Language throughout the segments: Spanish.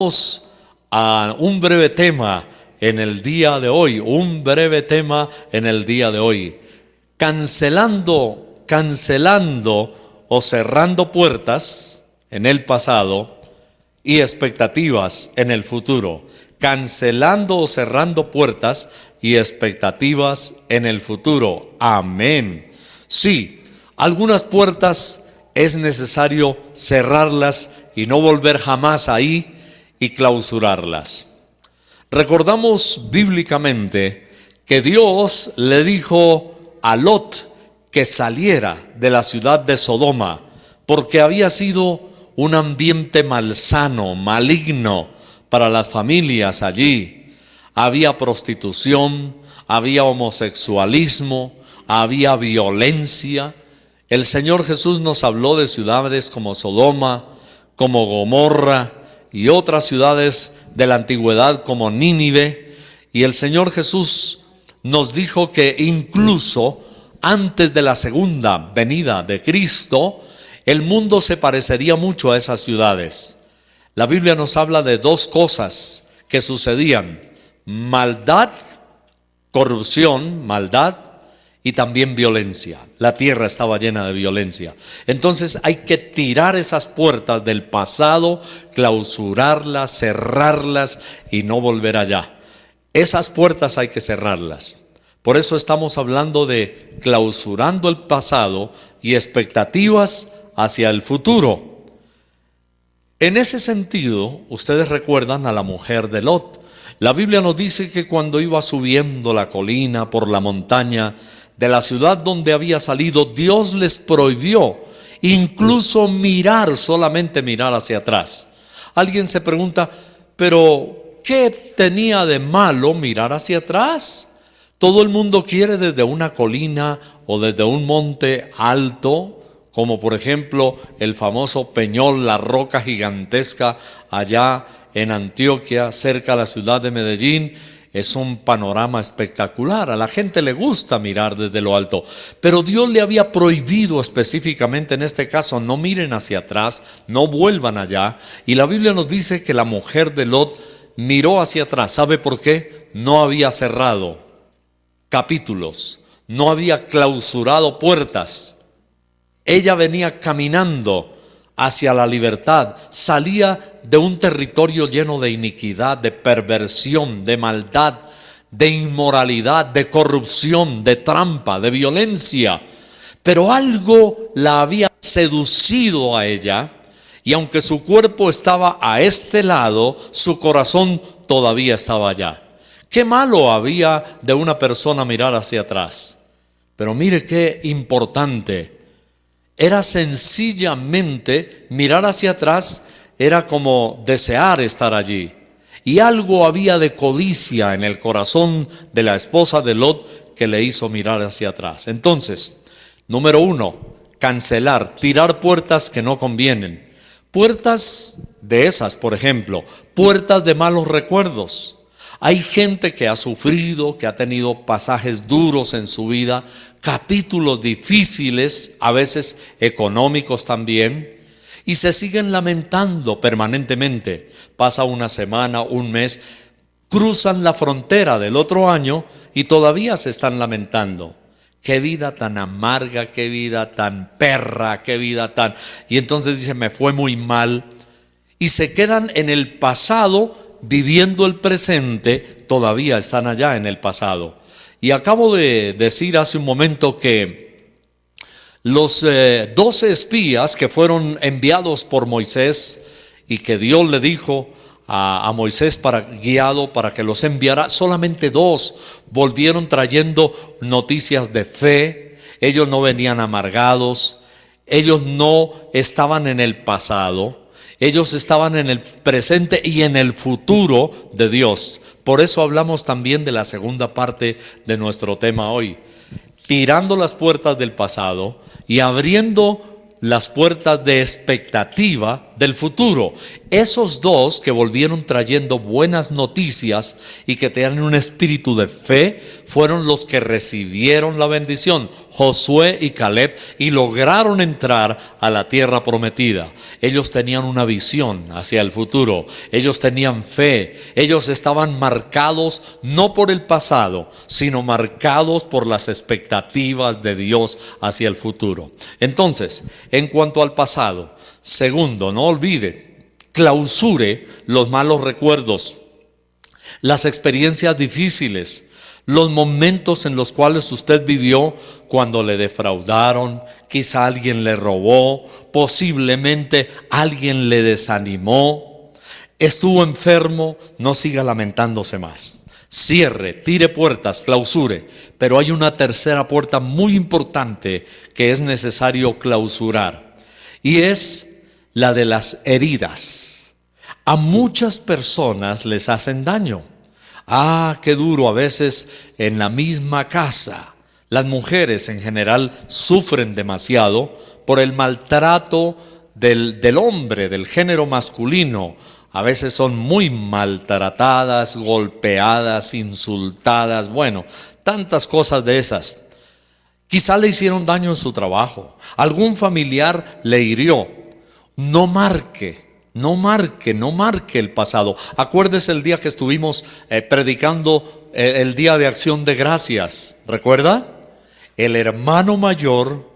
Vamos a un breve tema en el día de hoy, cancelando o cerrando puertas en el pasado y expectativas en el futuro. Cancelando o cerrando puertas y expectativas en el futuro. Amén. Sí, algunas puertas es necesario cerrarlas y no volver jamás ahí y clausurarlas. Recordamos bíblicamente que Dios le dijo a Lot que saliera de la ciudad de Sodoma porque había sido un ambiente malsano, maligno para las familias allí. Había prostitución, había homosexualismo, había violencia. El Señor Jesús nos habló de ciudades como Sodoma, como Gomorra y otras ciudades de la antigüedad como Nínive. Y el Señor Jesús nos dijo que incluso antes de la segunda venida de Cristo, el mundo se parecería mucho a esas ciudades. La Biblia nos habla de dos cosas que sucedían: maldad, corrupción, maldad, y también violencia. La tierra estaba llena de violencia. Entonces hay que tirar esas puertas del pasado, clausurarlas, cerrarlas y no volver allá. Esas puertas hay que cerrarlas. Por eso estamos hablando de clausurando el pasado y expectativas hacia el futuro. En ese sentido, ustedes recuerdan a la mujer de Lot. La Biblia nos dice que cuando iba subiendo la colina por la montaña de la ciudad donde había salido, Dios les prohibió incluso solamente mirar hacia atrás. Alguien se pregunta, pero ¿qué tenía de malo mirar hacia atrás? Todo el mundo quiere desde una colina o desde un monte alto, como por ejemplo el famoso Peñol, la roca gigantesca allá en Antioquia, cerca de la ciudad de Medellín. Es un panorama espectacular, a la gente le gusta mirar desde lo alto, pero Dios le había prohibido específicamente en este caso: no miren hacia atrás, no vuelvan allá. Y la Biblia nos dice que la mujer de Lot miró hacia atrás. ¿Sabe por qué? No había cerrado capítulos, no había clausurado puertas. Ella venía caminando hacia la libertad, salía de un territorio lleno de iniquidad, de perversión, de maldad, de inmoralidad, de corrupción, de trampa, de violencia. Pero algo la había seducido a ella, y aunque su cuerpo estaba a este lado, su corazón todavía estaba allá. ¿Qué malo había de una persona mirar hacia atrás? Pero mire qué importante. Era sencillamente mirar hacia atrás, era como desear estar allí. Y algo había de codicia en el corazón de la esposa de Lot que le hizo mirar hacia atrás. Entonces, número 1, cancelar, tirar puertas que no convienen. Puertas de esas, por ejemplo, puertas de malos recuerdos. Hay gente que ha sufrido, que ha tenido pasajes duros en su vida, capítulos difíciles, a veces económicos también, y se siguen lamentando permanentemente. Pasa una semana, un mes, cruzan la frontera del otro año y todavía se están lamentando. Qué vida tan amarga, qué vida tan perra, qué vida tan... Y entonces dicen, me fue muy mal. Y se quedan en el pasado, viviendo el presente, todavía están allá en el pasado. Y acabo de decir hace un momento que los 12 espías que fueron enviados por Moisés y que Dios le dijo a Moisés guiado para que los enviara, solamente 2 volvieron trayendo noticias de fe. Ellos no venían amargados, ellos no estaban en el pasado. Ellos estaban en el presente y en el futuro de Dios. Por eso hablamos también de la segunda parte de nuestro tema hoy. Tirando las puertas del pasado y abriendo las puertas de expectativa del futuro. Esos dos que volvieron trayendo buenas noticias y que tenían un espíritu de fe, fueron los que recibieron la bendición, Josué y Caleb, y lograron entrar a la tierra prometida. Ellos tenían una visión hacia el futuro, ellos tenían fe, ellos estaban marcados no por el pasado, sino marcados por las expectativas de Dios hacia el futuro. Entonces, en cuanto al pasado, segundo, no olvide, clausure los malos recuerdos, las experiencias difíciles, los momentos en los cuales usted vivió cuando le defraudaron, quizá alguien le robó, posiblemente alguien le desanimó, estuvo enfermo. No siga lamentándose más. Cierre, tire puertas, clausure. Pero hay una tercera puerta muy importante que es necesario clausurar, y es la de las heridas. A muchas personas les hacen daño. Qué duro a veces en la misma casa. Las mujeres en general sufren demasiado por el maltrato del hombre, del género masculino. A veces son muy maltratadas, golpeadas, insultadas, bueno, tantas cosas de esas. Quizá le hicieron daño en su trabajo, algún familiar le hirió. No marque el pasado. Acuérdese el día que estuvimos predicando el día de Acción de Gracias. ¿Recuerda? El hermano mayor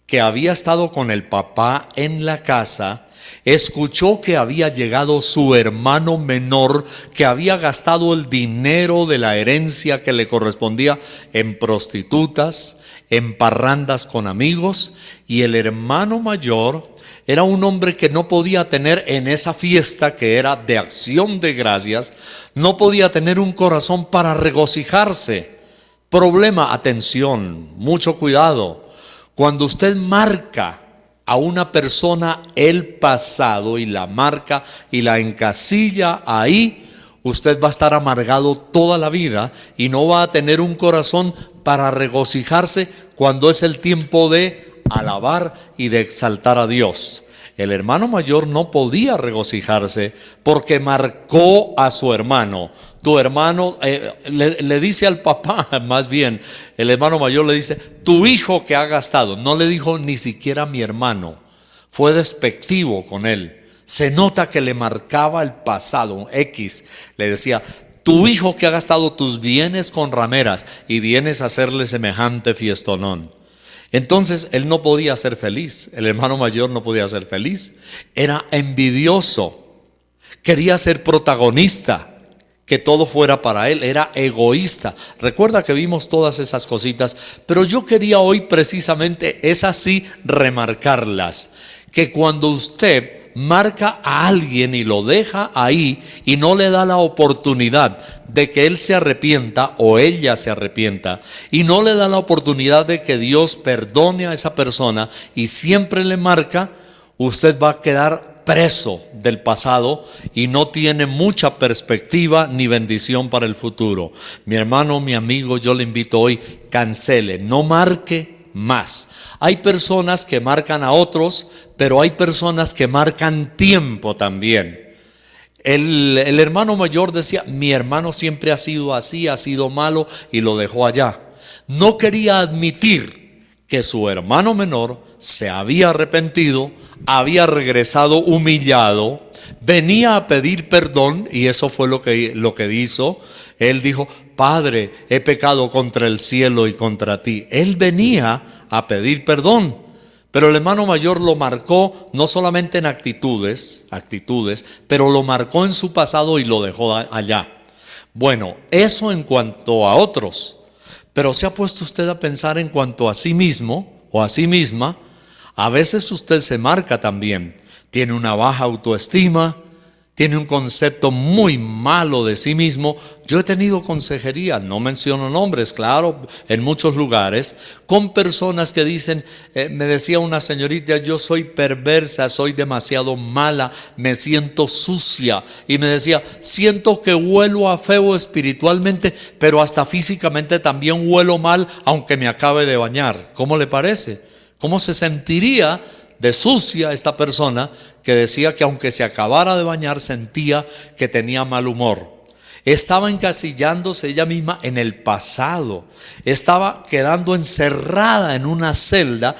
que había estado con el papá en la casa, escuchó que había llegado su hermano menor, que había gastado el dinero de la herencia que le correspondía en prostitutas, en parrandas con amigos, y el hermano mayor era un hombre que no podía tener en esa fiesta que era de Acción de Gracias, no podía tener un corazón para regocijarse. Problema, atención, mucho cuidado. Cuando usted marca a una persona el pasado y la marca y la encasilla ahí, usted va a estar amargado toda la vida y no va a tener un corazón para regocijarse cuando es el tiempo de alabar y de exaltar a Dios. El hermano mayor no podía regocijarse porque marcó a su hermano. Tu hermano le dice al papá, más bien, el hermano mayor le dice, tu hijo que ha gastado. No le dijo ni siquiera mi hermano, fue despectivo con él. Se nota que le marcaba el pasado, X. Le decía, tu hijo que ha gastado tus bienes con rameras y vienes a hacerle semejante fiestonón. Entonces él no podía ser feliz, el hermano mayor no podía ser feliz, era envidioso, quería ser protagonista, que todo fuera para él, era egoísta. Recuerda que vimos todas esas cositas, pero yo quería hoy precisamente esas sí remarcarlas, que cuando usted marca a alguien y lo deja ahí y no le da la oportunidad de que él se arrepienta o ella se arrepienta, y no le da la oportunidad de que Dios perdone a esa persona y siempre le marca, usted va a quedar preso del pasado y no tiene mucha perspectiva ni bendición para el futuro. Mi hermano, mi amigo, yo le invito hoy, cancele, no marque más. Hay personas que marcan a otros, pero hay personas que marcan tiempo también. El hermano mayor decía, mi hermano siempre ha sido así, ha sido malo, y lo dejó allá. No quería admitir que su hermano menor se había arrepentido, había regresado humillado, venía a pedir perdón, y eso fue lo que hizo. Él dijo, Padre, he pecado contra el cielo y contra ti. Él venía a pedir perdón. Pero el hermano mayor lo marcó no solamente en actitudes, pero lo marcó en su pasado y lo dejó allá. Bueno, eso en cuanto a otros. Pero ¿se ha puesto usted a pensar en cuanto a sí mismo o a sí misma? A veces usted se marca también. Tiene una baja autoestima, tiene un concepto muy malo de sí mismo. Yo he tenido consejería, no menciono nombres, claro, en muchos lugares, con personas que dicen, me decía una señorita, yo soy perversa, soy demasiado mala, me siento sucia. Y me decía, siento que huelo a feo espiritualmente, pero hasta físicamente también huelo mal, aunque me acabe de bañar. ¿Cómo le parece? ¿Cómo se sentiría de sucia esta persona que decía que aunque se acabara de bañar sentía que tenía mal humor. Estaba encasillándose ella misma en el pasado, estaba quedando encerrada en una celda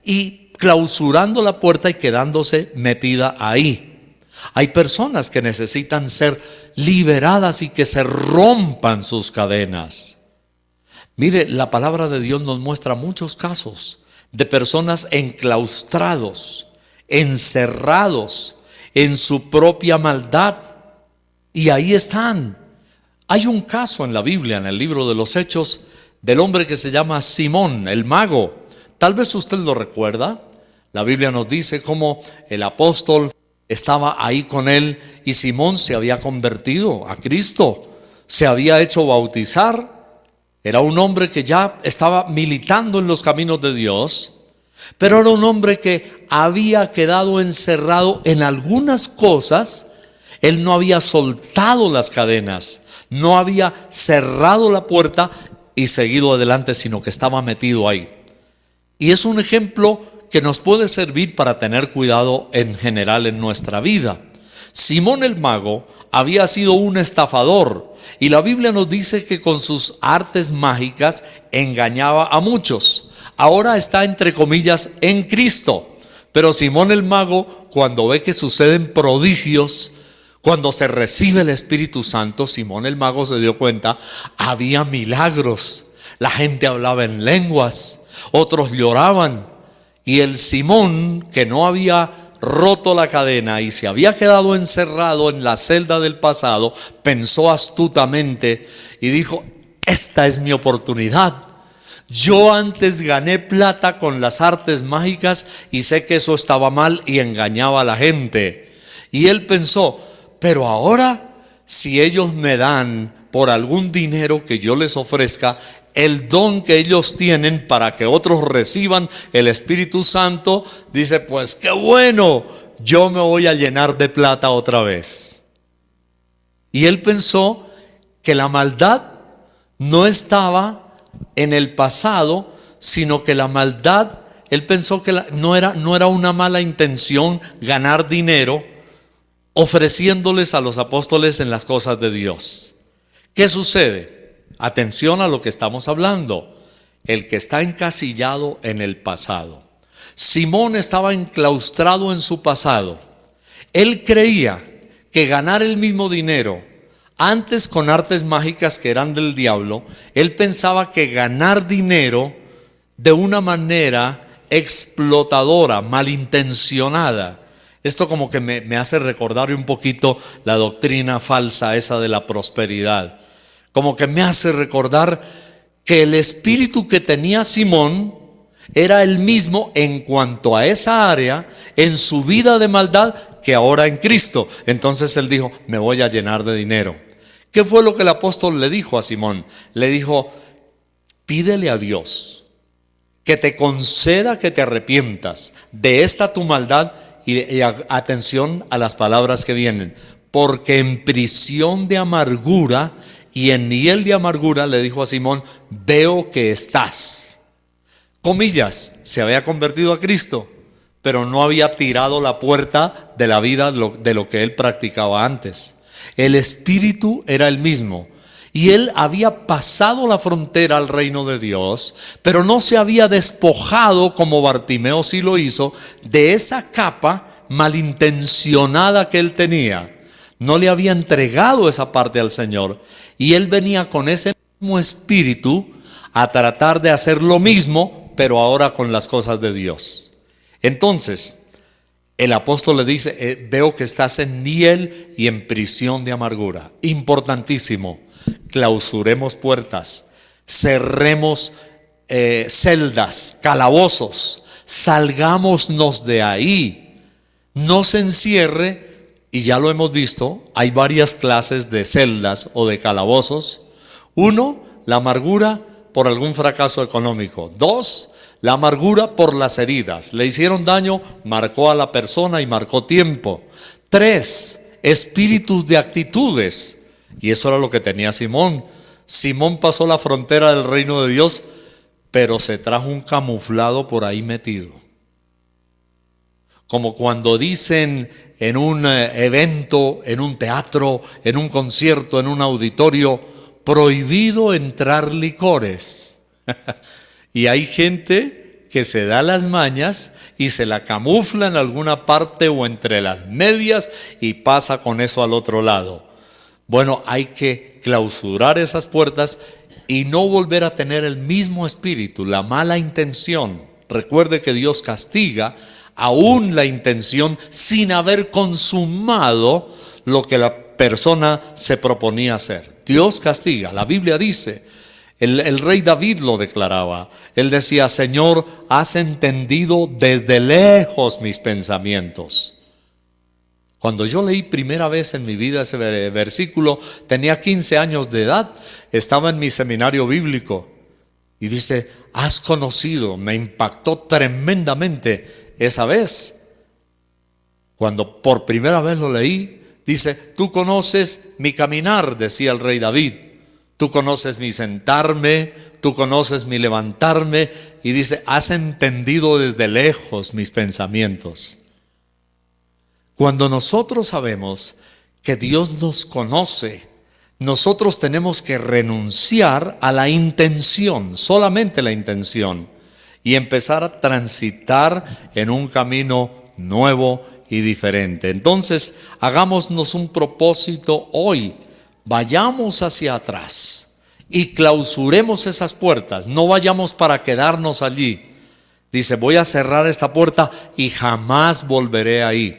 y clausurando la puerta y quedándose metida ahí. Hay personas que necesitan ser liberadas y que se rompan sus cadenas. Mire, la palabra de Dios nos muestra muchos casos de personas enclaustrados, encerrados en su propia maldad, y ahí están. Hay un caso en la Biblia, en el libro de los Hechos, del hombre que se llama Simón, el mago. Tal vez usted lo recuerda. La Biblia nos dice cómo el apóstol estaba ahí con él y Simón se había convertido a Cristo, se había hecho bautizar. Era un hombre que ya estaba militando en los caminos de Dios, pero era un hombre que había quedado encerrado en algunas cosas. Él no había soltado las cadenas, no había cerrado la puerta y seguido adelante, sino que estaba metido ahí. Y es un ejemplo que nos puede servir para tener cuidado en general en nuestra vida. Simón el mago había sido un estafador y la Biblia nos dice que con sus artes mágicas engañaba a muchos. Ahora está entre comillas en Cristo, pero Simón el mago, cuando ve que suceden prodigios, cuando se recibe el Espíritu Santo, Simón el mago se dio cuenta, había milagros, la gente hablaba en lenguas, otros lloraban, y el Simón, que no había roto la cadena y se había quedado encerrado en la celda del pasado, pensó astutamente y dijo: esta es mi oportunidad. Yo antes gané plata con las artes mágicas y sé que eso estaba mal y engañaba a la gente. Y él pensó: pero ahora, si ellos me dan por algún dinero que yo les ofrezca, el don que ellos tienen para que otros reciban el Espíritu Santo, dice, pues qué bueno, yo me voy a llenar de plata otra vez. Y él pensó que la maldad no estaba en el pasado, sino que la maldad, él pensó que no era una mala intención ganar dinero ofreciéndoles a los apóstoles en las cosas de Dios. ¿Qué sucede? Atención a lo que estamos hablando. El que está encasillado en el pasado. Simón estaba enclaustrado en su pasado. Él creía que ganar el mismo dinero, antes con artes mágicas que eran del diablo, él pensaba que ganar dinero de una manera explotadora, malintencionada. Esto como que me hace recordar un poquito la doctrina falsa esa de la prosperidad. Como que me hace recordar que el espíritu que tenía Simón era el mismo en cuanto a esa área en su vida de maldad que ahora en Cristo. Entonces él dijo: me voy a llenar de dinero. ¿Qué fue lo que el apóstol le dijo a Simón? Le dijo: pídele a Dios que te conceda que te arrepientas de esta tu maldad. Y atención a las palabras que vienen: porque en prisión de amargura y en hiel de amargura, le dijo a Simón, veo que estás. Comillas, se había convertido a Cristo, pero no había tirado la puerta de la vida de lo que él practicaba antes. El espíritu era el mismo. Y él había pasado la frontera al reino de Dios, pero no se había despojado, como Bartimeo sí lo hizo, de esa capa malintencionada que él tenía. No le había entregado esa parte al Señor. Y él venía con ese mismo espíritu a tratar de hacer lo mismo, pero ahora con las cosas de Dios. Entonces, el apóstol le dice: veo que estás en hiel y en prisión de amargura. Importantísimo. Clausuremos puertas, cerremos celdas, calabozos, salgámonos de ahí, no se encierre. Y ya lo hemos visto, hay varias clases de celdas o de calabozos. Uno, la amargura por algún fracaso económico. Dos, la amargura por las heridas, le hicieron daño, marcó a la persona y marcó tiempo. Tres, espíritus de actitudes. Y eso era lo que tenía Simón. Simón pasó la frontera del reino de Dios, pero se trajo un camuflado por ahí metido. como cuando dicen en un evento, en un teatro, en un concierto, en un auditorio, prohibido entrar licores. Y hay gente que se da las mañas y se la camufla en alguna parte o entre las medias y pasa con eso al otro lado. Bueno, hay que clausurar esas puertas y no volver a tener el mismo espíritu, la mala intención. Recuerde que Dios castiga aún la intención sin haber consumado lo que la persona se proponía hacer. Dios castiga. La Biblia dice, el rey David lo declaraba. Él decía: Señor, has entendido desde lejos mis pensamientos. Cuando yo leí primera vez en mi vida ese versículo, tenía 15 años de edad, estaba en mi seminario bíblico y dice: has conocido. Me impactó tremendamente esa vez. Cuando por primera vez lo leí, dice: tú conoces mi caminar, decía el rey David. Tú conoces mi sentarme, tú conoces mi levantarme. Y dice: has entendido desde lejos mis pensamientos. Cuando nosotros sabemos que Dios nos conoce, nosotros tenemos que renunciar a la intención, solamente la intención, y empezar a transitar en un camino nuevo y diferente. Entonces, hagámonos un propósito hoy. Vayamos hacia atrás y clausuremos esas puertas. No vayamos para quedarnos allí. Dice: voy a cerrar esta puerta y jamás volveré ahí.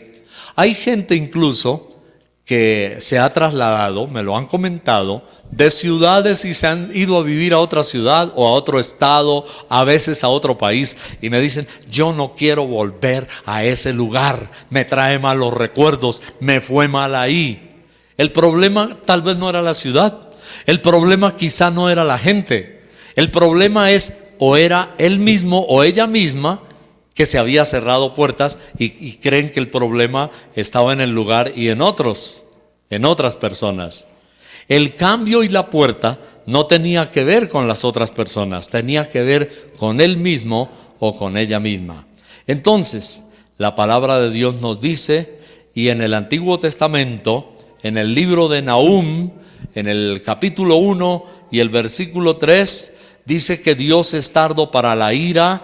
Hay gente incluso que se ha trasladado, me lo han comentado, de ciudades y se han ido a vivir a otra ciudad o a otro estado, a veces a otro país, y me dicen: yo no quiero volver a ese lugar, me trae malos recuerdos, me fue mal ahí. El problema tal vez no era la ciudad, el problema quizá no era la gente, el problema es o era él mismo o ella misma que se había cerrado puertas y creen que el problema estaba en el lugar y en otras personas. El cambio y la puerta no tenía que ver con las otras personas, tenía que ver con él mismo o con ella misma. Entonces, la palabra de Dios nos dice, y en el Antiguo Testamento, en el libro de Nahum, en el capítulo 1 y el versículo 3, dice que Dios es tardo para la ira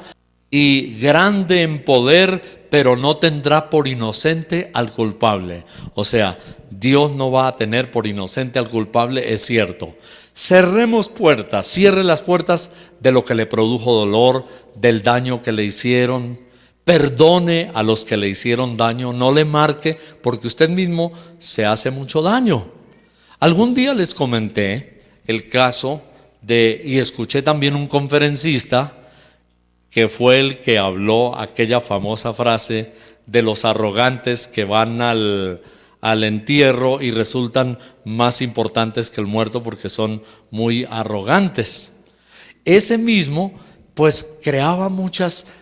y grande en poder, pero no tendrá por inocente al culpable. O sea, Dios no va a tener por inocente al culpable, es cierto. Cerremos puertas, cierre las puertas de lo que le produjo dolor, del daño que le hicieron. Perdone a los que le hicieron daño, no le marque, porque usted mismo se hace mucho daño. Algún día les comenté el caso y escuché también un conferencista que fue el que habló aquella famosa frase de los arrogantes que van al entierro y resultan más importantes que el muerto porque son muy arrogantes. Ese mismo pues creaba muchas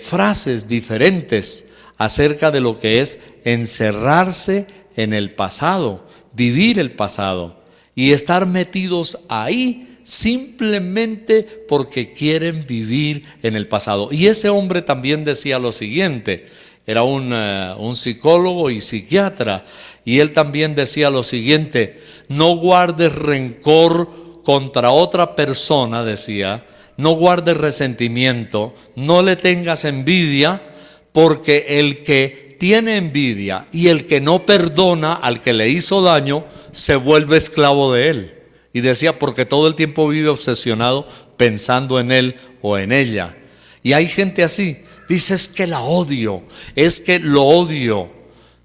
frases diferentes acerca de lo que es encerrarse en el pasado, vivir el pasado y estar metidos ahí simplemente porque quieren vivir en el pasado. Y ese hombre también decía lo siguiente, era un psicólogo y psiquiatra, y él también decía lo siguiente: no guardes rencor contra otra persona, decía, no guardes resentimiento, no le tengas envidia, porque el que tiene envidia y el que no perdona al que le hizo daño, se vuelve esclavo de él. Y decía, porque todo el tiempo vive obsesionado pensando en él o en ella. Y hay gente así, dice: es que la odio, es que lo odio,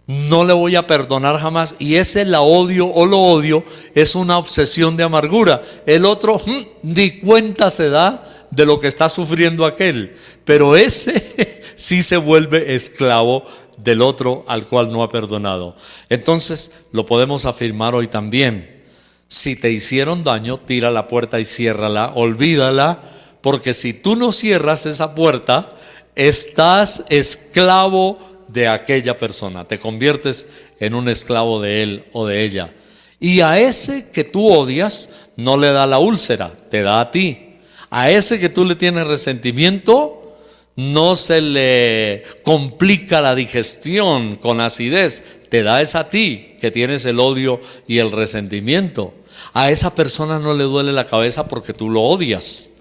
no le voy a perdonar jamás. Y ese la odio o lo odio es una obsesión de amargura. El otro ni cuenta se da de lo que está sufriendo aquel, pero ese sí se vuelve esclavo del otro al cual no ha perdonado. Entonces lo podemos afirmar hoy también: si te hicieron daño, tira la puerta y ciérrala, olvídala, porque si tú no cierras esa puerta, estás esclavo de aquella persona, te conviertes en un esclavo de él o de ella. Y a ese que tú odias no le da la úlcera, te da a ti. A ese que tú le tienes resentimiento, no se le complica la digestión con acidez, te da es a ti que tienes el odio y el resentimiento. A esa persona no le duele la cabeza porque tú lo odias.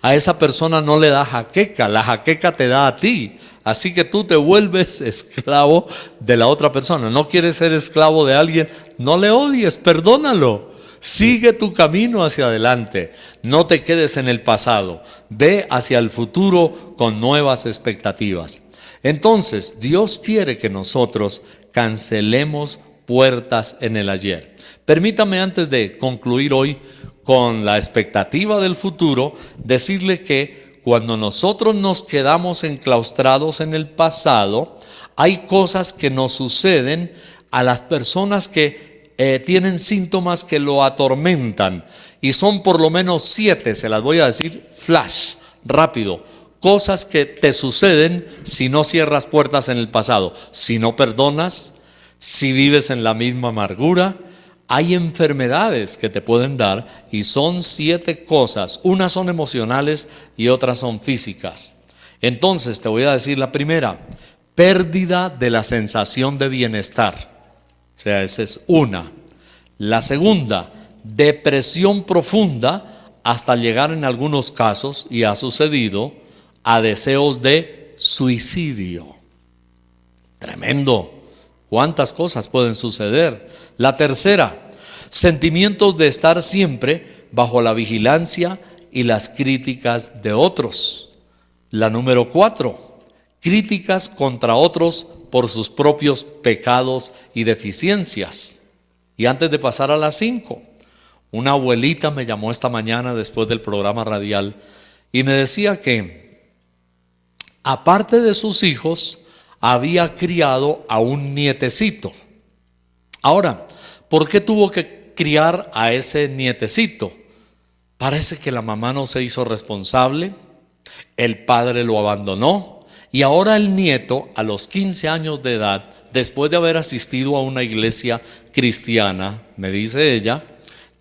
A esa persona no le da jaqueca, la jaqueca te da a ti. Así que tú te vuelves esclavo de la otra persona. No quieres ser esclavo de alguien, no le odies, perdónalo. Sigue tu camino hacia adelante. No te quedes en el pasado. Ve hacia el futuro con nuevas expectativas. Entonces, Dios quiere que nosotros cancelemos puertas en el ayer. Permítame, antes de concluir hoy con la expectativa del futuro, decirle que cuando nosotros nos quedamos enclaustrados en el pasado, hay cosas que nos suceden a las personas que tienen síntomas que lo atormentan, y son por lo menos 7, se las voy a decir flash, rápido. Cosas que te suceden si no cierras puertas en el pasado, si no perdonas, si vives en la misma amargura. Hay enfermedades que te pueden dar, y son 7 cosas. Unas son emocionales y otras son físicas. Entonces te voy a decir la primera: pérdida de la sensación de bienestar. O sea, esa es una. La segunda, depresión profunda, hasta llegar en algunos casos, y ha sucedido, a deseos de suicidio. Tremendo. ¿Cuántas cosas pueden suceder? La tercera, sentimientos de estar siempre bajo la vigilancia y las críticas de otros. La número 4, críticas contra otros por sus propios pecados y deficiencias. Y antes de pasar a las 5, una abuelita me llamó esta mañana después del programa radial y me decía que, aparte de sus hijos, había criado a un nietecito. Ahora, ¿por qué tuvo que criar a ese nietecito? Parece que la mamá no se hizo responsable, el padre lo abandonó, y ahora el nieto, a los 15 años de edad, después de haber asistido a una iglesia cristiana, me dice ella,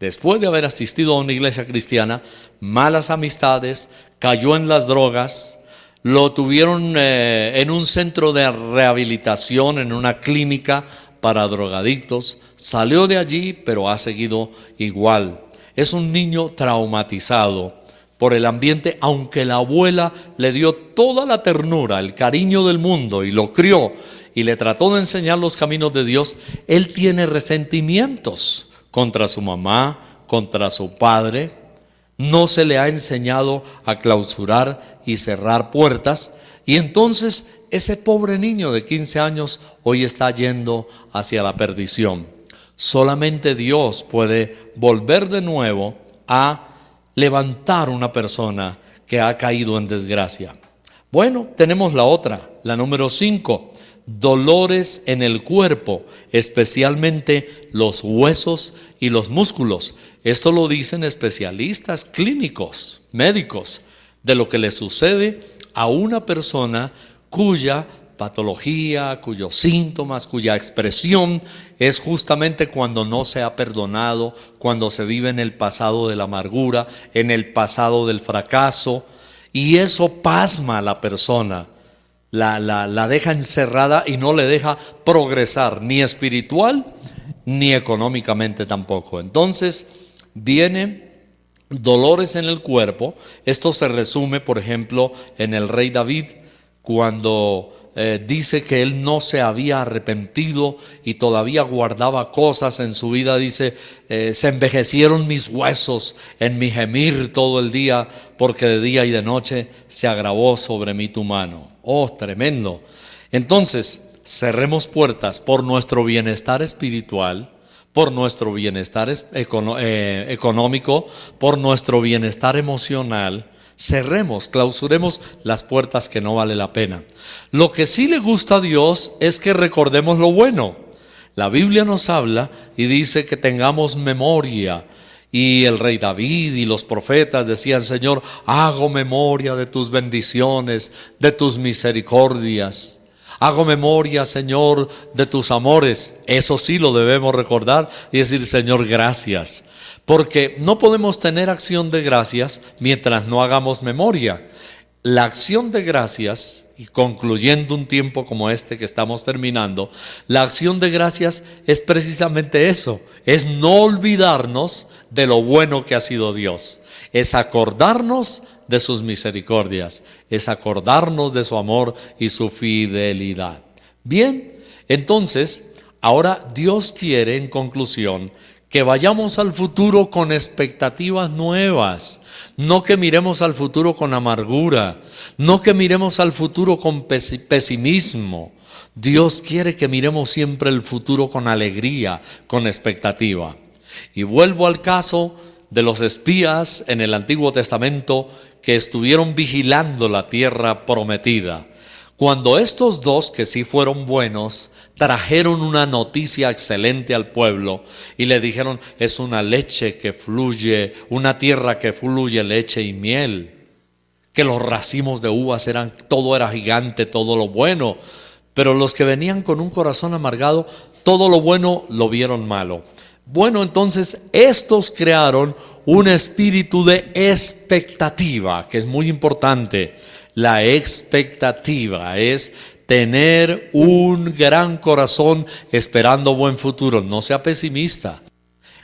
después de haber asistido a una iglesia cristiana, malas amistades, cayó en las drogas. Lo tuvieron en un centro de rehabilitación, en una clínica para drogadictos. Salió de allí, pero ha seguido igual. Es un niño traumatizado por el ambiente, aunque la abuela le dio toda la ternura, el cariño del mundo, y lo crió y le trató de enseñar los caminos de Dios. Él tiene resentimientos contra su mamá, contra su padre. No se le ha enseñado a clausurar y cerrar puertas, y entonces ese pobre niño de 15 años hoy está yendo hacia la perdición. Solamente Dios puede volver de nuevo a levantar una persona que ha caído en desgracia. Bueno, tenemos la otra, la número 5, dolores en el cuerpo, especialmente los huesos y los músculos. Esto lo dicen especialistas clínicos, médicos, de lo que le sucede a una persona cuya patología, cuyos síntomas, cuya expresión es justamente cuando no se ha perdonado, cuando se vive en el pasado de la amargura, en el pasado del fracaso, y eso pasma a la persona, la deja encerrada y no le deja progresar, ni espiritual ni económicamente tampoco. Entonces vienen dolores en el cuerpo. Esto se resume, por ejemplo, en el rey David, cuando dice que él no se había arrepentido y todavía guardaba cosas en su vida. Dice, se envejecieron mis huesos en mi gemir todo el día, porque de día y de noche se agravó sobre mí tu mano. Oh, tremendo. Entonces, cerremos puertas por nuestro bienestar espiritual, por nuestro bienestar económico, por nuestro bienestar emocional. Cerremos, clausuremos las puertas que no vale la pena. Lo que sí le gusta a Dios es que recordemos lo bueno. La Biblia nos habla y dice que tengamos memoria. Y el rey David y los profetas decían, Señor, hago memoria de tus bendiciones, de tus misericordias. Hago memoria, Señor, de tus amores. Eso sí lo debemos recordar y decir, Señor, gracias. Porque no podemos tener acción de gracias mientras no hagamos memoria. La acción de gracias, y concluyendo un tiempo como este que estamos terminando, la acción de gracias es precisamente eso, es no olvidarnos de lo bueno que ha sido Dios, es acordarnos de sus misericordias, es acordarnos de su amor y su fidelidad. Bien, entonces, ahora Dios quiere, en conclusión, que vayamos al futuro con expectativas nuevas, no que miremos al futuro con amargura, no que miremos al futuro con pesimismo. Dios quiere que miremos siempre el futuro con alegría, con expectativa. Y vuelvo al caso de los espías en el Antiguo Testamento que estuvieron vigilando la tierra prometida. Cuando estos dos, que sí fueron buenos, trajeron una noticia excelente al pueblo y le dijeron: es una leche que fluye, una tierra que fluye leche y miel, que los racimos de uvas todo era gigante, todo lo bueno. Pero los que venían con un corazón amargado, todo lo bueno lo vieron malo. Bueno, entonces estos crearon un espíritu de expectativa, que es muy importante. La expectativa es tener un gran corazón esperando buen futuro. No sea pesimista.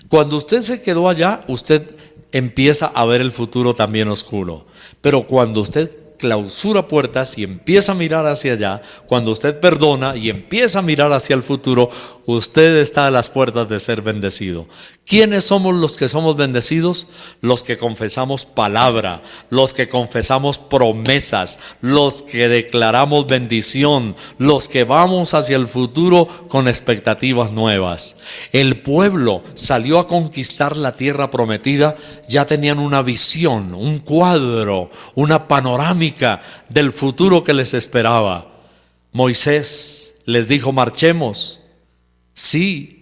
Cuando usted se quedó allá, usted empieza a ver el futuro también oscuro. Pero cuando usted clausura puertas y empieza a mirar hacia allá, cuando usted perdona y empieza a mirar hacia el futuro, usted está a las puertas de ser bendecido. ¿Quiénes somos los que somos bendecidos? Los que confesamos palabra, los que confesamos promesas, los que declaramos bendición, los que vamos hacia el futuro con expectativas nuevas. El pueblo salió a conquistar la tierra prometida, ya tenían una visión, un cuadro, una panorámica del futuro que les esperaba. Moisés les dijo: marchemos. Sí.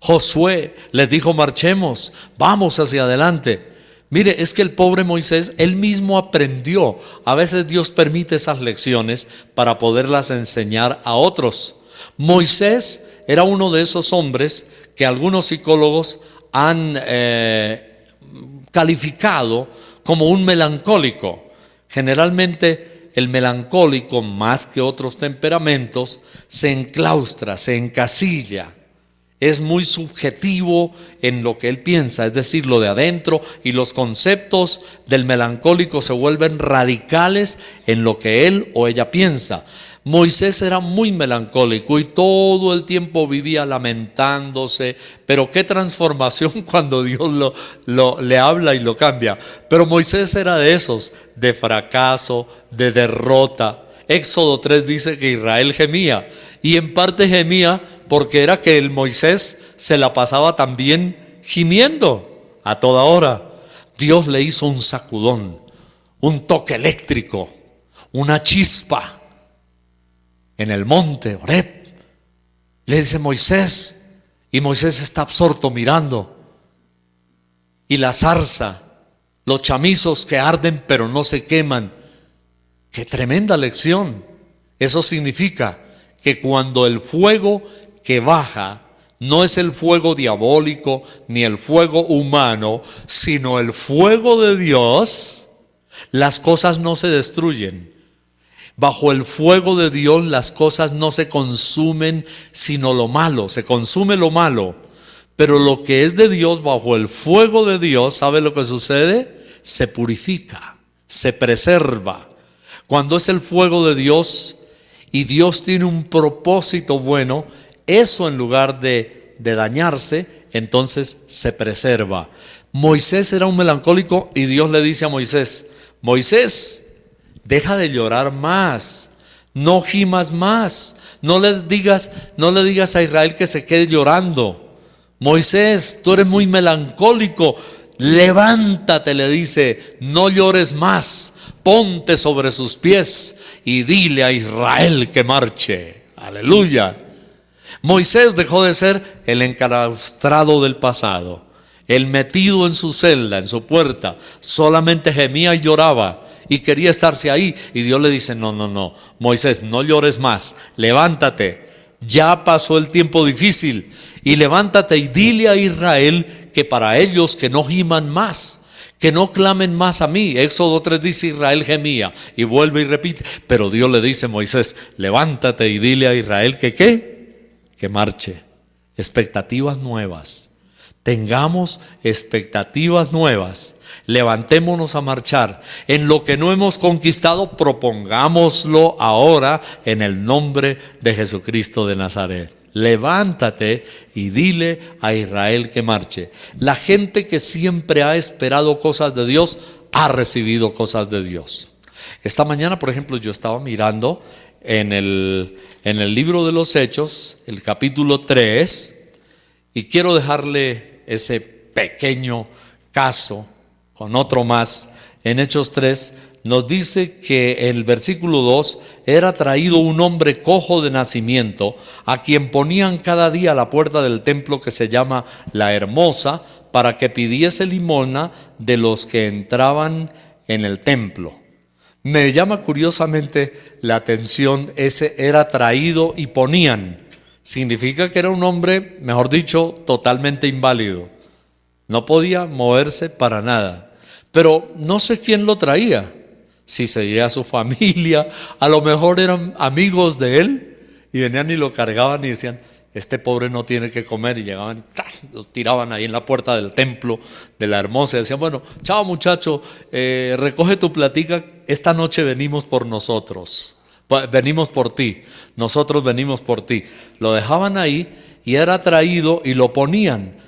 Josué les dijo: marchemos, vamos hacia adelante. Mire, es que el pobre Moisés, él mismo aprendió. A veces Dios permite esas lecciones para poderlas enseñar a otros. Moisés era uno de esos hombres que algunos psicólogos han calificado como un melancólico. Generalmente el melancólico, más que otros temperamentos, se enclaustra, se encasilla. Es muy subjetivo en lo que él piensa, es decir, lo de adentro, y los conceptos del melancólico se vuelven radicales en lo que él o ella piensa. Moisés era muy melancólico y todo el tiempo vivía lamentándose, pero qué transformación cuando Dios le habla y lo cambia. Pero Moisés era de esos, de fracaso, de derrota. Éxodo 3 dice que Israel gemía, y en parte gemía porque era que el Moisés se la pasaba también gimiendo a toda hora. Dios le hizo un sacudón, un toque eléctrico, una chispa en el monte Horeb. Le dice: Moisés, y Moisés está absorto mirando. Y la zarza, los chamizos que arden pero no se queman. ¡Qué tremenda lección! Eso significa que cuando el fuego que baja no es el fuego diabólico ni el fuego humano, sino el fuego de Dios, las cosas no se destruyen. Bajo el fuego de Dios las cosas no se consumen, sino lo malo. Se consume lo malo, pero lo que es de Dios, bajo el fuego de Dios, ¿sabe lo que sucede? Se purifica, se preserva. Cuando es el fuego de Dios y Dios tiene un propósito bueno, eso en lugar de dañarse, entonces se preserva. Moisés era un melancólico y Dios le dice a Moisés: Moisés, deja de llorar más, no gimas más, no le digas a Israel que se quede llorando. Moisés, tú eres muy melancólico, levántate, le dice, no llores más, ponte sobre sus pies y dile a Israel que marche. Aleluya. Moisés dejó de ser el enclaustrado del pasado, el metido en su celda, en su puerta, solamente gemía y lloraba y quería estarse ahí, y Dios le dice: no, Moisés, no llores más, levántate, ya pasó el tiempo difícil, y levántate y dile a Israel que para ellos que no giman más, que no clamen más a mí. Éxodo 3 dice: Israel gemía, y vuelve y repite. Pero Dios le dice a Moisés: levántate y dile a Israel que ¿qué? Que marche. Expectativas nuevas. Tengamos expectativas nuevas. Levantémonos a marchar. En lo que no hemos conquistado, propongámoslo ahora en el nombre de Jesucristo de Nazaret. Levántate y dile a Israel que marche. La gente que siempre ha esperado cosas de Dios ha recibido cosas de Dios. Esta mañana, por ejemplo, yo estaba mirando en el libro de los Hechos, el capítulo 3, y quiero dejarle ese pequeño caso con otro más. En Hechos 3 nos dice que el versículo 2: era traído un hombre cojo de nacimiento, a quien ponían cada día a la puerta del templo que se llama La Hermosa, para que pidiese limosna de los que entraban en el templo. Me llama curiosamente la atención ese era traído y ponían. Significa que era un hombre, mejor dicho, totalmente inválido. No podía moverse para nada. Pero no sé quién lo traía, si sería su familia, a lo mejor eran amigos de él, y venían y lo cargaban y decían: este pobre no tiene que comer, y llegaban y lo tiraban ahí en la puerta del templo de La Hermosa, y decían: bueno, chao muchacho, recoge tu platica, esta noche venimos por nosotros, venimos por ti, nosotros venimos por ti. Lo dejaban ahí y era traído y lo ponían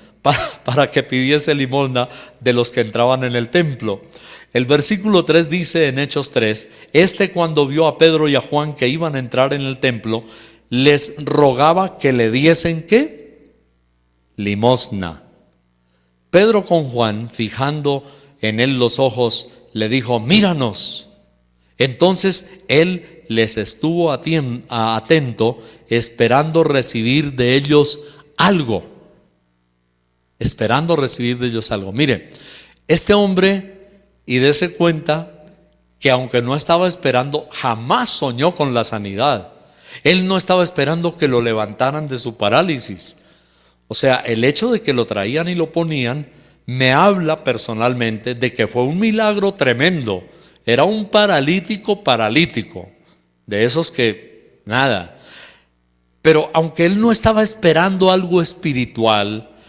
para que pidiese limosna de los que entraban en el templo. El versículo 3 dice en Hechos 3: cuando vio a Pedro y a Juan que iban a entrar en el templo, les rogaba que le diesen ¿qué? Limosna. Pedro con Juan, fijando en él los ojos, le dijo: míranos. Entonces él les estuvo atento, esperando recibir de ellos algo. Mire, este hombre, y dése cuenta que aunque no estaba esperando, jamás soñó con la sanidad. Él no estaba esperando que lo levantaran de su parálisis. O sea, el hecho de que lo traían y lo ponían me habla personalmente de que fue un milagro tremendo. Era un paralítico, de esos que nada. Pero aunque él no estaba esperando algo espiritual,